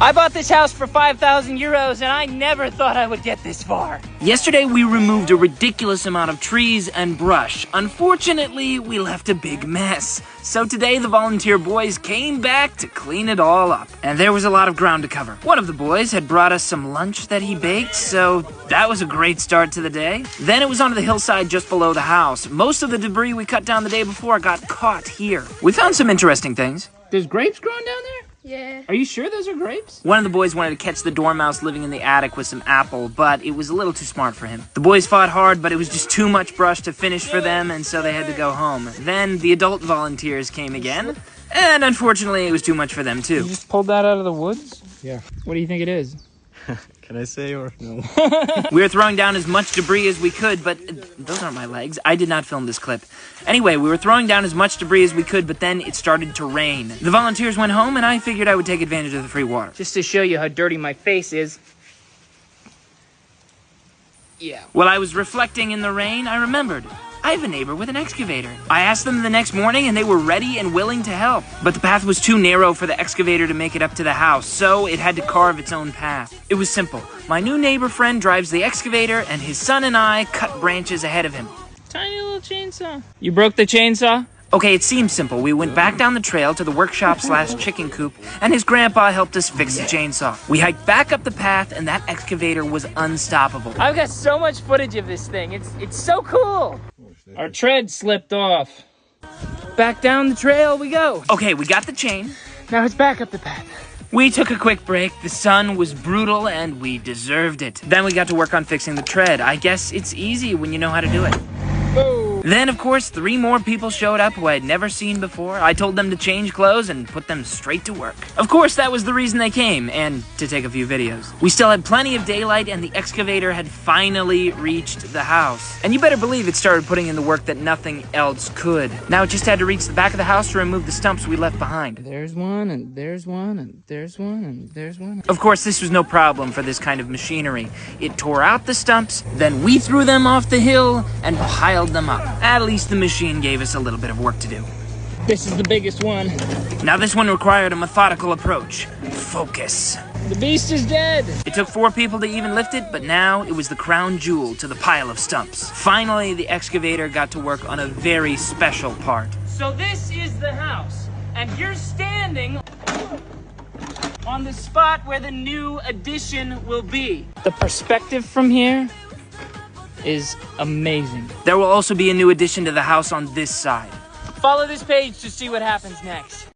I bought this house for 5,000 euros and I never thought I would get this far. Yesterday we removed a ridiculous amount of trees and brush. Unfortunately, we left a big mess. So today the volunteer boys came back to clean it all up. And there was a lot of ground to cover. One of the boys had brought us some lunch that he baked, so that was a great start to the day. Then it was onto the hillside just below the house. Most of the debris we cut down the day before got caught here. We found some interesting things. There's grapes growing down there? Yeah. Are you sure those are grapes? One of the boys wanted to catch the dormouse living in the attic with some apple, but it was a little too smart for him. The boys fought hard, but it was just too much brush to finish for them, and so they had to go home. Then the adult volunteers came again, and unfortunately it was too much for them too. You just pulled that out of the woods? Yeah. What do you think it is? Can I say or no? We were throwing down as much debris as we could, but those aren't my legs. I did not film this clip. Anyway, we were throwing down as much debris as we could, but then it started to rain. The volunteers went home, and I figured I would take advantage of the free water. Just to show you how dirty my face is. Yeah. While I was reflecting in the rain, I remembered. I have a neighbor with an excavator. I asked them the next morning and they were ready and willing to help. But the path was too narrow for the excavator to make it up to the house, so it had to carve its own path. It was simple. My new neighbor friend drives the excavator and his son and I cut branches ahead of him. Tiny little chainsaw. You broke the chainsaw? Okay, it seems simple. We went back down the trail to the workshop/chicken coop, and his grandpa helped us fix the chainsaw. We hiked back up the path, and that excavator was unstoppable. I've got so much footage of this thing. It's so cool. Our tread slipped off. Back down the trail we go. Okay, we got the chain. Now it's back up the path. We took a quick break. The sun was brutal, and we deserved it. Then we got to work on fixing the tread. I guess it's easy when you know how to do it. Then, of course, 3 more people showed up who I had never seen before. I told them to change clothes and put them straight to work. Of course, that was the reason they came, and to take a few videos. We still had plenty of daylight, and the excavator had finally reached the house. And you better believe it started putting in the work that nothing else could. Now it just had to reach the back of the house to remove the stumps we left behind. There's one, and there's one, and there's one, and there's one. Of course, this was no problem for this kind of machinery. It tore out the stumps, then we threw them off the hill and piled them up. At least the machine gave us a little bit of work to do. This is the biggest one. Now this one required a methodical approach. Focus. The beast is dead. It took 4 people to even lift it, but now it was the crown jewel to the pile of stumps. Finally, the excavator got to work on a very special part. So this is the house, and you're standing on the spot where the new addition will be. The perspective from here is amazing. There will also be a new addition to the house on this side. Follow this page to see what happens next.